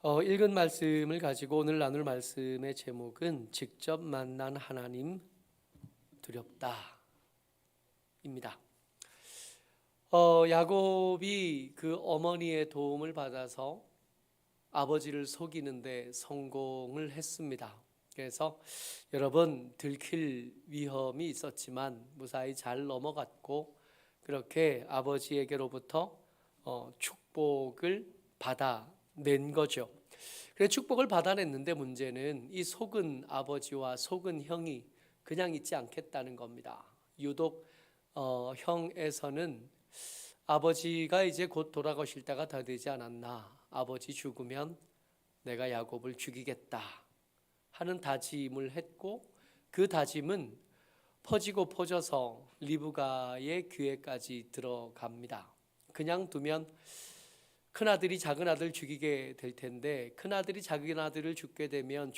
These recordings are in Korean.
읽은 말씀을 가지고 오늘 나눌 말씀의 제목은 직접 만난 하나님 두렵다입니다. 야곱이 그 어머니의 도움을 받아서 아버지를 속이는데 성공을 했습니다. 그래서 여러 번 들킬 위험이 있었지만 무사히 잘 넘어갔고, 그렇게 아버지에게로부터 축복을 받아낸 거죠. 그래, 축복을 받아냈는데 문제는 이 속은 아버지와 속은 형이 그냥 있지 않겠다는 겁니다. 유독 형에서는 아버지가 이제 곧 돌아가실 때가 다 되지 않았나, 아버지 죽으면 내가 야곱을 죽이겠다 하는 다짐을 했고, 그 다짐은 퍼지고 퍼져서 리브가의 귀에까지 들어갑니다. 그냥 두면 큰아들이 작은아들 죽이게 될 텐데, 큰아들이 작은아들을 죽이게 되면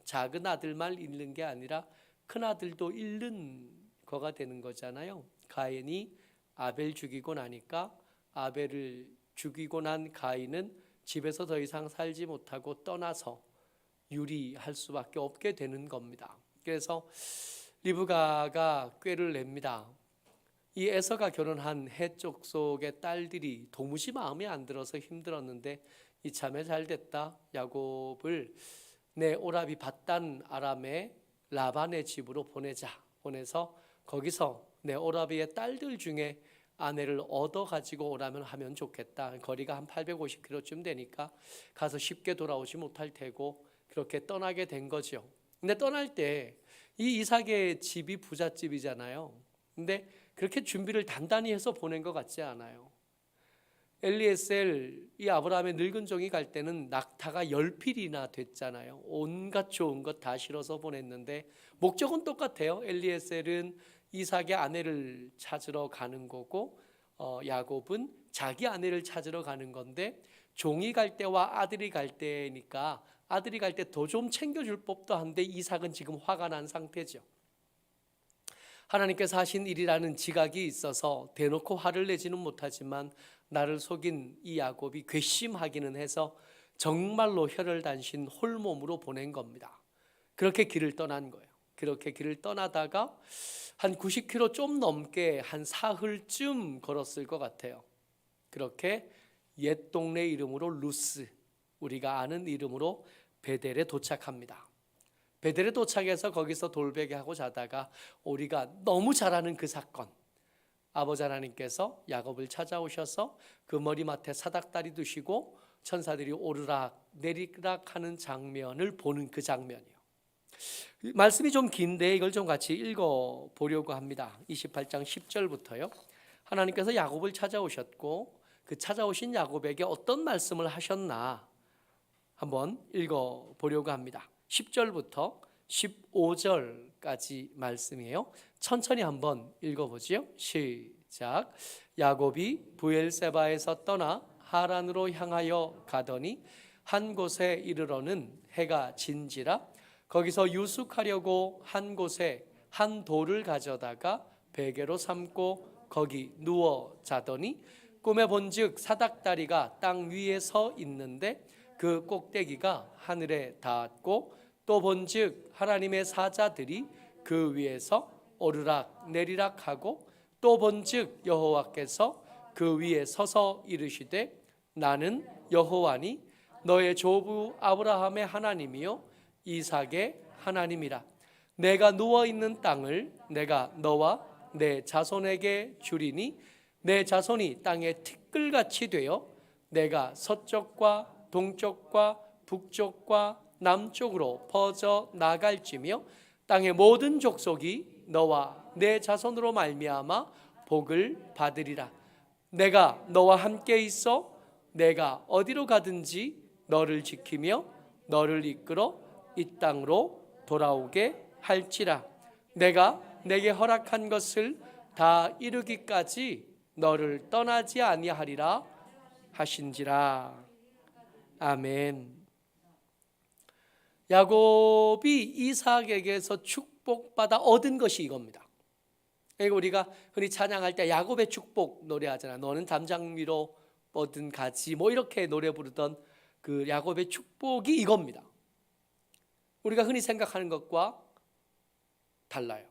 작은아들만 잃는 게 아니라 큰아들도 잃는 거가 되는 거잖아요. 가인이 아벨 죽이고 나니까 아벨을 죽이고 난 가인은 집에서 더 이상 살지 못하고 떠나서 유리할 수밖에 없게 되는 겁니다. 그래서 리브가가 꾀를 냅니다. 이 에서가 결혼한 헷 족속의 딸들이 도무지 마음에 안 들어서 힘들었는데 이참에 잘 됐다, 야곱을 내 오라비 밧단 아람의 라반의 집으로 보내서 거기서 내 오라비의 딸들 중에 아내를 얻어 가지고 오라면 하면 좋겠다. 거리가 한 850km쯤 되니까 가서 쉽게 돌아오지 못할 테고, 그렇게 떠나게 된 거죠. 근데 떠날 때 이 이삭의 집이 부잣집이잖아요. 근데 그렇게 준비를 단단히 해서 보낸 것 같지 않아요. 엘리에셀, 이 아브라함의 늙은 종이 갈 때는 낙타가 10필이나 됐잖아요. 온갖 좋은 것 다 실어서 보냈는데 목적은 똑같아요. 엘리에셀은 이삭의 아내를 찾으러 가는 거고, 야곱은 자기 아내를 찾으러 가는 건데, 종이 갈 때와 아들이 갈 때니까 아들이 갈 때 더 좀 챙겨줄 법도 한데 이삭은 지금 화가 난 상태죠. 하나님께서 하신 일이라는 지각이 있어서 대놓고 화를 내지는 못하지만 나를 속인 이 야곱이 괘씸하기는 해서 정말로 혀를 단신 홀몸으로 보낸 겁니다. 그렇게 길을 떠난 거예요. 그렇게 길을 떠나다가 한 90km 좀 넘게 한 사흘쯤 걸었을 것 같아요. 그렇게 옛 동네 이름으로 루스, 우리가 아는 이름으로 베델에 도착합니다. 베델에 도착해서 거기서 돌베개하고 자다가 우리가 너무 잘 아는 그 사건, 아버지 하나님께서 야곱을 찾아오셔서 그 머리맡에 사닥다리 두시고 천사들이 오르락 내리락 하는 장면을 보는 그 장면이요. 말씀이 좀 긴데 이걸 좀 같이 읽어보려고 합니다. 28장 10절부터요. 하나님께서 야곱을 찾아오셨고 그 찾아오신 야곱에게 어떤 말씀을 하셨나 한번 읽어보려고 합니다. 10절부터 15절까지 말씀이에요. 천천히 한번 읽어보지요. 시작. 야곱이 브엘세바에서 떠나 하란으로 향하여 가더니 한 곳에 이르러는 해가 진지라 거기서 유숙하려고 한 곳에 한 돌을 가져다가 베개로 삼고 거기 누워 자더니 꿈에 본즉 사닥다리가 땅 위에 서 있는데 그 꼭대기가 하늘에 닿았고 또 본즉 하나님의 사자들이 그 위에서 오르락 내리락 하고 또 본즉 여호와께서 그 위에 서서 이르시되 나는 여호와니 너의 조부 아브라함의 하나님이요 이삭의 하나님이라. 내가 누워있는 땅을 내가 너와 내 자손에게 주리니 내 자손이 땅에 티끌같이 되어 내가 서쪽과 동쪽과 북쪽과 남쪽으로 퍼져 나갈지며 땅의 모든 족속이 너와 내 자손으로 말미암아 복을 받으리라. 내가 너와 함께 있어 내가 어디로 가든지 너를 지키며 너를 이끌어 이 땅으로 돌아오게 할지라. 내가 내게 허락한 것을 다 이루기까지 너를 떠나지 아니하리라 하신지라. 아멘. 야곱이 이삭에게서 축복받아 얻은 것이 이겁니다. 우리가 흔히 찬양할 때 야곱의 축복 노래하잖아. 너는 담장 위로 뻗은 가지 뭐 이렇게 노래 부르던 그 야곱의 축복이 이겁니다. 우리가 흔히 생각하는 것과 달라요.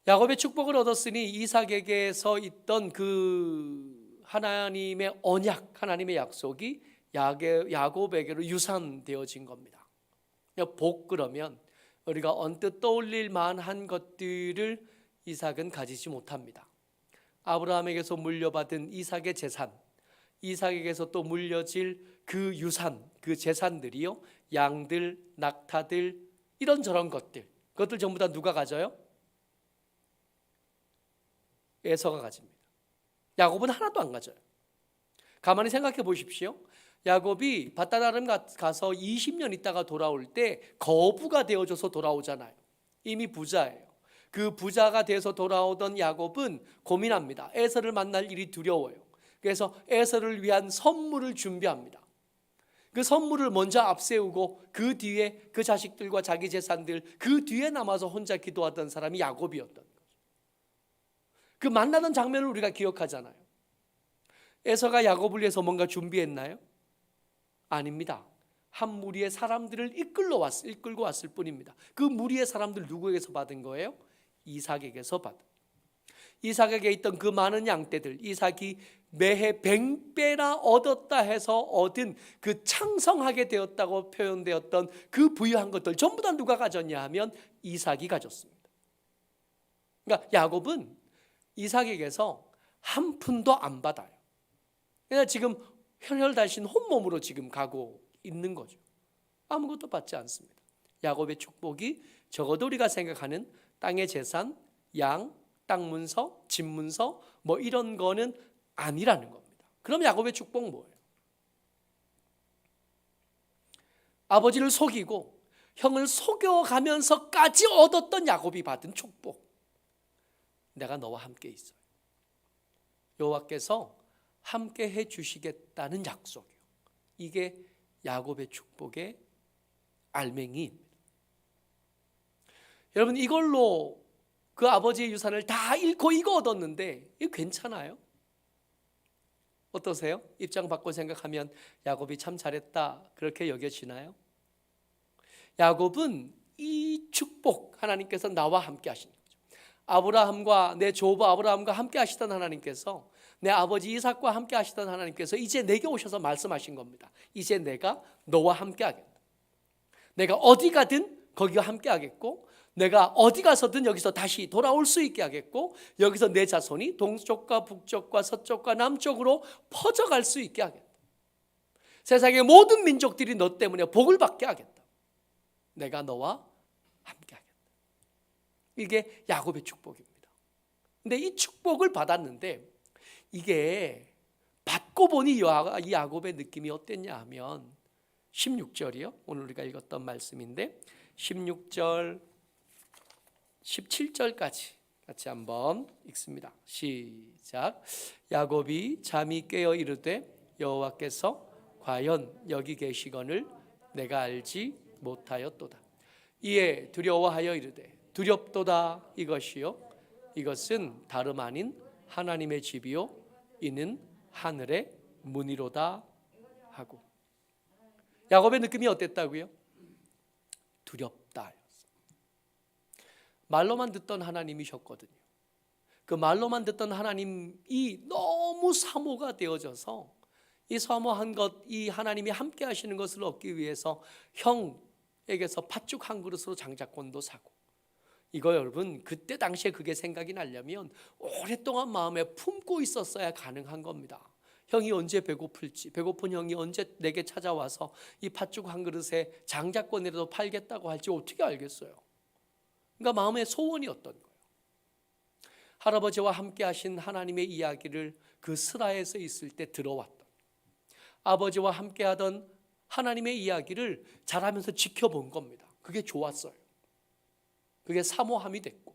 야곱의 축복을 얻었으니 이삭에게서 있던 그 하나님의 언약, 하나님의 약속이 야곱에게로 유산되어진 겁니다. 복 그러면 우리가 언뜻 떠올릴 만한 것들을 이삭은 가지지 못합니다. 아브라함에게서 물려받은 이삭의 재산, 이삭에게서 또 물려질 그 유산, 그 재산들이요, 양들, 낙타들, 이런저런 그것들 전부 다 누가 가져요? 에서가 가집니다. 야곱은 하나도 안 가져요. 가만히 생각해 보십시오. 야곱이 밧다다름 가서 20년 있다가 돌아올 때 거부가 되어져서 돌아오잖아요. 이미 부자예요. 그 부자가 돼서 돌아오던 야곱은 고민합니다. 에서를 만날 일이 두려워요. 그래서 에서를 위한 선물을 준비합니다. 그 선물을 먼저 앞세우고 그 뒤에 그 자식들과 자기 재산들, 그 뒤에 남아서 혼자 기도하던 사람이 야곱이었던 거죠. 그 만나던 장면을 우리가 기억하잖아요. 에서가 야곱을 위해서 뭔가 준비했나요? 아닙니다. 한 무리의 사람들을 이끌고 왔을 뿐입니다. 그 무리의 사람들 누구에게서 받은 거예요? 이삭에게서 받은. 이삭에게 있던 그 많은 양떼들, 이삭이 매해 100배나 얻었다 해서 얻은 그 창성하게 되었다고 표현되었던 그 부유한 것들 전부 다 누가 가졌냐 하면 이삭이 가졌습니다. 그러니까 야곱은 이삭에게서 한 푼도 안 받아요. 그냥 지금 혈혈달신 혼몸으로 지금 가고 있는 거죠. 아무것도 받지 않습니다. 야곱의 축복이 적어도 우리가 생각하는 땅의 재산, 양, 땅 문서, 집 문서 뭐 이런 거는 아니라는 겁니다. 그럼 야곱의 축복 뭐예요? 아버지를 속이고 형을 속여가면서까지 얻었던 야곱이 받은 축복. 내가 너와 함께 있어요. 여호와께서 함께 해 주시겠다는 약속이요. 이게 야곱의 축복의 알맹이입니다. 여러분, 이걸로 그 아버지의 유산을 다 잃고 이거 얻었는데 이거 괜찮아요? 어떠세요? 입장 바꿔 생각하면 야곱이 참 잘했다 그렇게 여겨지나요? 야곱은 이 축복, 하나님께서 나와 함께 하신 거죠. 아브라함과 내 조부 아브라함과 함께 하시던 하나님께서, 내 아버지 이삭과 함께 하시던 하나님께서 이제 내게 오셔서 말씀하신 겁니다. 이제 내가 너와 함께 하겠다. 내가 어디 가든 거기와 함께 하겠고, 내가 어디 가서든 여기서 다시 돌아올 수 있게 하겠고, 여기서 내 자손이 동쪽과 북쪽과 서쪽과 남쪽으로 퍼져갈 수 있게 하겠다. 세상의 모든 민족들이 너 때문에 복을 받게 하겠다. 내가 너와 함께 하겠다. 이게 야곱의 축복입니다. 근데 이 축복을 받았는데 이게 받고 보니 이 야곱의 느낌이 어땠냐 하면 16절이요. 오늘 우리가 읽었던 말씀인데 16절 17절까지 같이 한번 읽습니다. 시작. 야곱이 잠이 깨어 이르되 여호와께서 과연 여기 계시거늘 내가 알지 못하였도다. 이에 두려워하여 이르되 두렵도다. 이것이요 이것은 다름 아닌 하나님의 집이요 이는 하늘의 문이로다 하고. 야곱의 느낌이 어땠다고요? 두렵다. 말로만 듣던 하나님이셨거든요. 그 말로만 듣던 하나님이 너무 사모가 되어져서 이 사모한 것, 이 하나님이 함께 하시는 것을 얻기 위해서 형에게서 팥죽 한 그릇으로 장자권도 사고, 이거 여러분 그때 당시에 그게 생각이 나려면 오랫동안 마음에 품고 있었어야 가능한 겁니다. 형이 언제 배고플지, 배고픈 형이 언제 내게 찾아와서 이 팥죽 한 그릇에 장자권이라도 팔겠다고 할지 어떻게 알겠어요? 그러니까 마음의 소원이었던 거예요. 할아버지와 함께 하신 하나님의 이야기를 그 스라에서 있을 때 들어왔던, 아버지와 함께 하던 하나님의 이야기를 자라면서 지켜본 겁니다. 그게 좋았어요. 그게 사모함이 됐고,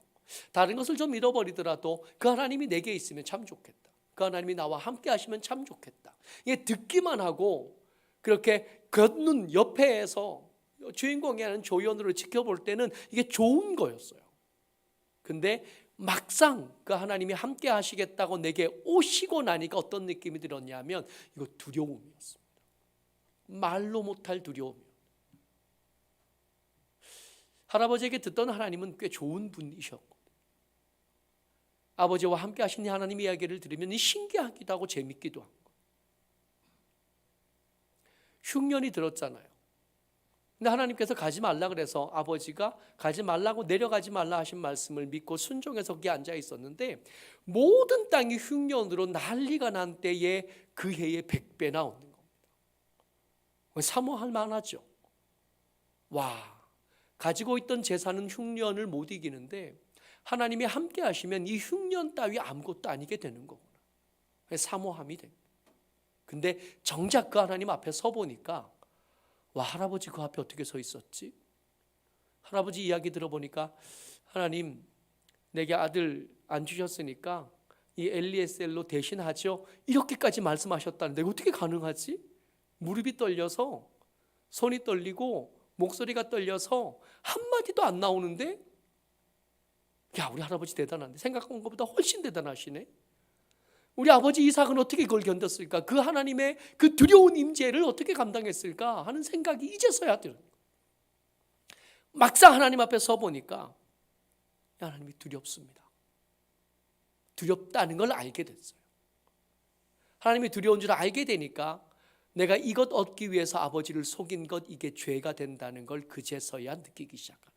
다른 것을 좀 잃어버리더라도 그 하나님이 내게 있으면 참 좋겠다. 그 하나님이 나와 함께 하시면 참 좋겠다. 이게 듣기만 하고 그렇게 걷는 옆에서 주인공이 하는 조연으로 지켜볼 때는 이게 좋은 거였어요. 근데 막상 그 하나님이 함께 하시겠다고 내게 오시고 나니까 어떤 느낌이 들었냐면 이거 두려움이었습니다. 말로 못할 두려움. 할아버지에게 듣던 하나님은 꽤 좋은 분이셨고, 아버지와 함께 하신 하나님 이야기를 들으면 신기하기도 하고 재밌기도 하고. 흉년이 들었잖아요. 근데 하나님께서 가지 말라 그래서 아버지가 가지 말라고, 내려가지 말라 하신 말씀을 믿고 순종해서 거기 앉아 있었는데, 모든 땅이 흉년으로 난리가 난 때에 그 해에 100배나 오는 겁니다. 사모할 만하죠. 와, 가지고 있던 재산은 흉년을 못 이기는데 하나님이 함께 하시면 이 흉년 따위 아무것도 아니게 되는 거구나. 사모함이 됩니다. 근데 정작 그 하나님 앞에 서 보니까, 와, 할아버지 그 앞에 어떻게 서 있었지? 할아버지 이야기 들어보니까, 하나님 내게 아들 안 주셨으니까 이 엘리에셀로 대신하죠, 이렇게까지 말씀하셨다는데 어떻게 가능하지? 무릎이 떨려서, 손이 떨리고 목소리가 떨려서 한마디도 안 나오는데, 야, 우리 할아버지 대단한데, 생각한 것보다 훨씬 대단하시네. 우리 아버지 이삭은 어떻게 그걸 견뎠을까? 그 하나님의 그 두려운 임재를 어떻게 감당했을까 하는 생각이 이제서야 들어요. 막상 하나님 앞에 서 보니까 하나님이 두렵습니다. 두렵다는 걸 알게 됐어요. 하나님이 두려운 줄 알게 되니까 내가 이것 얻기 위해서 아버지를 속인 것, 이게 죄가 된다는 걸 그제서야 느끼기 시작합니다.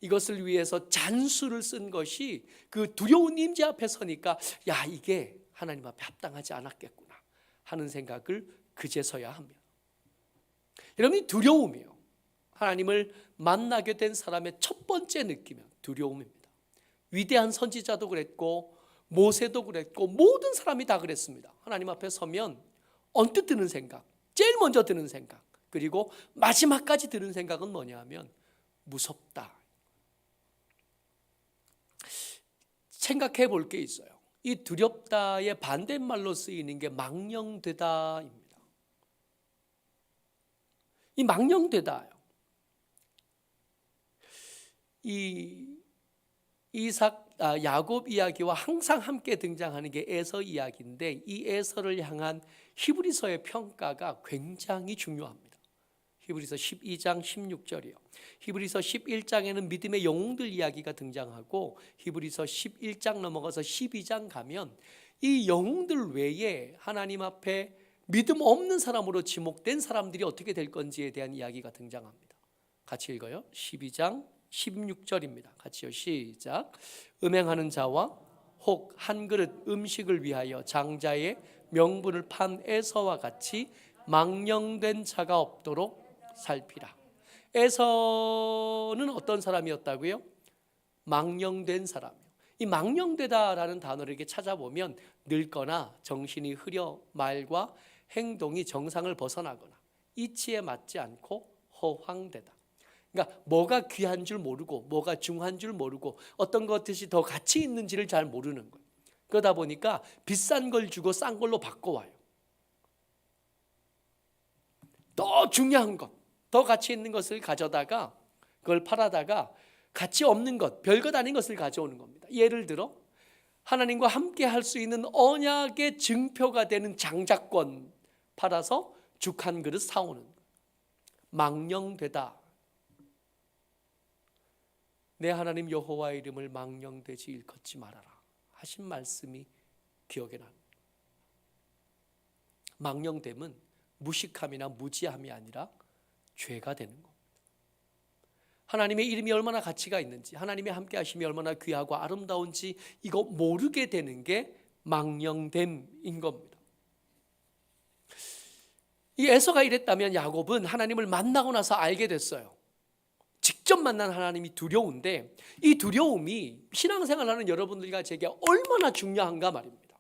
이것을 위해서 잔수를 쓴 것이 그 두려운 임재 앞에 서니까, 야, 이게 하나님 앞에 합당하지 않았겠구나 하는 생각을 그제서야 합니다. 여러분이 두려움이요, 하나님을 만나게 된 사람의 첫 번째 느낌은 두려움입니다. 위대한 선지자도 그랬고 모세도 그랬고 모든 사람이 다 그랬습니다. 하나님 앞에 서면 언뜻 드는 생각, 제일 먼저 드는 생각, 그리고 마지막까지 드는 생각은 뭐냐 하면 무섭다. 생각해 볼 게 있어요. 이 두렵다의 반대말로 쓰이는 게 망령되다입니다. 이 망령되다요, 야곱 이야기와 항상 함께 등장하는 게 에서 이야기인데, 이 에서를 향한 히브리서의 평가가 굉장히 중요합니다. 히브리서 12장 16절이요. 히브리서 11장에는 믿음의 영웅들 이야기가 등장하고, 히브리서 11장 넘어가서 12장 가면 이 영웅들 외에 하나님 앞에 믿음 없는 사람으로 지목된 사람들이 어떻게 될 건지에 대한 이야기가 등장합니다. 같이 읽어요. 12장 16절입니다. 같이요. 시작. 음행하는 자와 혹 한 그릇 음식을 위하여 장자의 명분을 판 에서와 같이 망령된 자가 없도록 살피라. 에서는 어떤 사람이었다고요? 망령된 사람이요. 이 망령되다라는 단어를 이렇게 찾아보면 늙거나 정신이 흐려 말과 행동이 정상을 벗어나거나 이치에 맞지 않고 허황되다. 그러니까 뭐가 귀한 줄 모르고 뭐가 중한 줄 모르고 어떤 것이 더 가치 있는지를 잘 모르는 거예요. 그러다 보니까 비싼 걸 주고 싼 걸로 바꿔와요. 더 중요한 것, 더 가치 있는 것을 가져다가 그걸 팔아다가 가치 없는 것, 별것 아닌 것을 가져오는 겁니다. 예를 들어 하나님과 함께 할 수 있는 언약의 증표가 되는 장자권 팔아서 죽 한 그릇 사오는 거예요. 망령되다. 내 하나님 여호와의 이름을 망령되지 일컫지 말아라 하신 말씀이 기억에 납니다. 망령됨은 무식함이나 무지함이 아니라 죄가 되는 겁니다. 하나님의 이름이 얼마나 가치가 있는지, 하나님의 함께 하심이 얼마나 귀하고 아름다운지 이거 모르게 되는 게 망령됨인 겁니다. 이 에서가 이랬다면 야곱은 하나님을 만나고 나서 알게 됐어요. 직접 만난 하나님이 두려운데, 이 두려움이 신앙생활하는 여러분들과 제게 얼마나 중요한가 말입니다.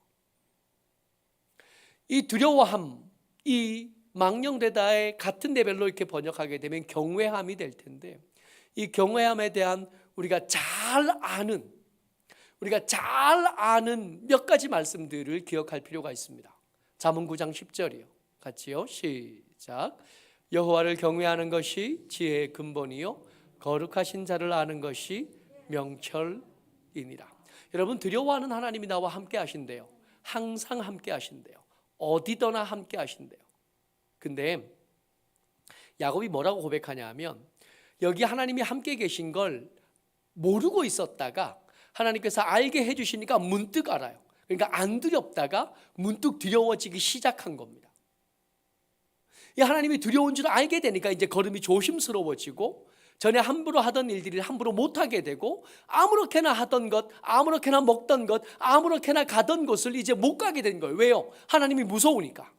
이 두려워함, 이 망령되다의 같은 레벨로 이렇게 번역하게 되면 경외함이 될 텐데, 이 경외함에 대한 우리가 잘 아는 몇 가지 말씀들을 기억할 필요가 있습니다. 잠언 9장 10절이요. 같이요. 시작. 여호와를 경외하는 것이 지혜의 근본이요 거룩하신 자를 아는 것이 명철이니라. 여러분, 두려워하는 하나님이 나와 함께 하신대요. 항상 함께 하신대요. 어디더나 함께 하신대요. 근데 야곱이 뭐라고 고백하냐 하면 여기 하나님이 함께 계신 걸 모르고 있었다가 하나님께서 알게 해주시니까 문득 알아요. 그러니까 안 두렵다가 문득 두려워지기 시작한 겁니다. 이 하나님이 두려운 줄 알게 되니까 이제 걸음이 조심스러워지고 전에 함부로 하던 일들을 함부로 못하게 되고 아무렇게나 하던 것, 아무렇게나 먹던 것, 아무렇게나 가던 곳을 이제 못 가게 된 거예요. 왜요? 하나님이 무서우니까.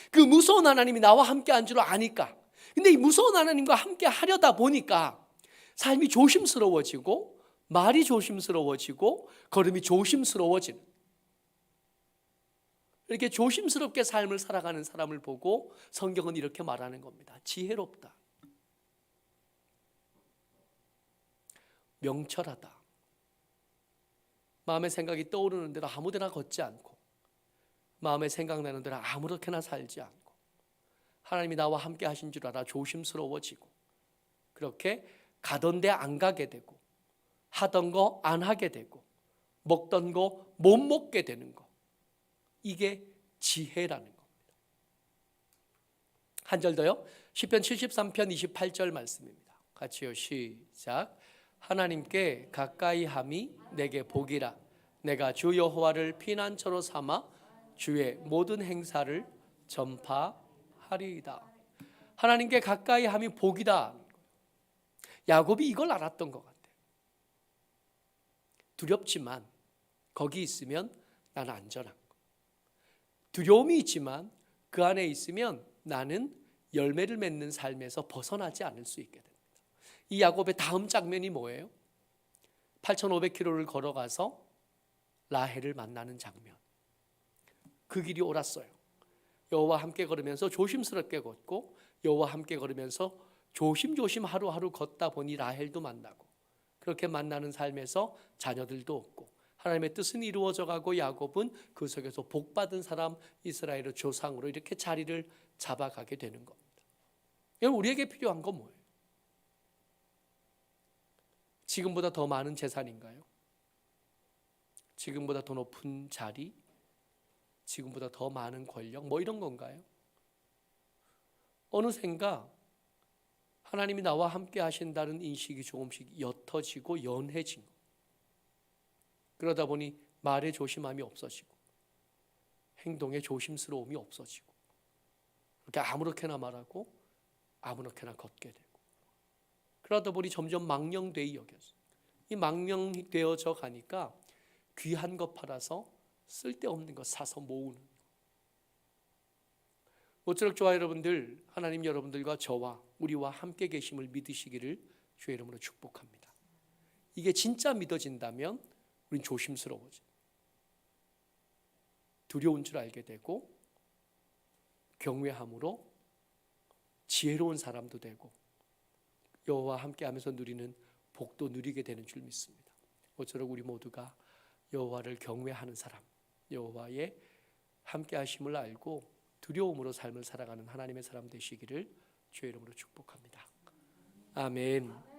그 무서운 하나님이 나와 함께 한 줄 아니까. 근데 이 무서운 하나님과 함께 하려다 보니까 삶이 조심스러워지고 말이 조심스러워지고 걸음이 조심스러워지는, 이렇게 조심스럽게 삶을 살아가는 사람을 보고 성경은 이렇게 말하는 겁니다. 지혜롭다, 명철하다, 마음의 생각이 떠오르는 대로 아무데나 걷지 않고 마음에 생각나는 대로 아무렇게나 살지 않고 하나님이 나와 함께 하신 줄 알아 조심스러워지고 그렇게 가던 데 안 가게 되고 하던 거 안 하게 되고 먹던 거 못 먹게 되는 거, 이게 지혜라는 겁니다. 한 절 더요. 시편 73편 28절 말씀입니다. 같이요, 시작. 하나님께 가까이 함이 내게 복이라. 내가 주 여호와를 피난처로 삼아 주의 모든 행사를 전파하리이다. 하나님께 가까이 함이 복이다. 야곱이 이걸 알았던 것 같아요. 두렵지만 거기 있으면 나는 안전한 거. 두려움이 있지만 그 안에 있으면 나는 열매를 맺는 삶에서 벗어나지 않을 수 있게 됩니다. 이 야곱의 다음 장면이 뭐예요? 8,500km를 걸어가서 라헬을 만나는 장면. 그 길이 옳았어요. 여호와 함께 걸으면서 조심스럽게 걷고 여호와 함께 걸으면서 조심조심 하루하루 걷다 보니 라헬도 만나고 그렇게 만나는 삶에서 자녀들도 없고 하나님의 뜻은 이루어져 가고 야곱은 그 속에서 복받은 사람 이스라엘의 조상으로 이렇게 자리를 잡아가게 되는 겁니다. 여러분, 우리에게 필요한 건 뭐예요? 지금보다 더 많은 재산인가요? 지금보다 더 높은 자리? 지금보다 더 많은 권력? 뭐 이런 건가요? 어느샌가 하나님이 나와 함께 하신다는 인식이 조금씩 옅어지고 연해진 거. 그러다 보니 말에 조심함이 없어지고 행동에 조심스러움이 없어지고 그렇게 아무렇게나 말하고 아무렇게나 걷게 되고 그러다 보니 점점 망령되이 여겼어요. 이 망령되어져 가니까 귀한 것 팔아서 쓸데없는 것 사서 모으는. 모쪼록 저와 여러분들, 하나님 여러분들과 저와 우리와 함께 계심을 믿으시기를 주의 이름으로 축복합니다. 이게 진짜 믿어진다면 우린 조심스러워져. 두려운 줄 알게 되고 경외함으로 지혜로운 사람도 되고 여호와와 함께하면서 누리는 복도 누리게 되는 줄 믿습니다. 모쪼록 우리 모두가 여호와를 경외하는 사람, 여호와의 함께하심을 알고 두려움으로 삶을 살아가는 하나님의 사람 되시기를 주의 이름으로 축복합니다. 아멘.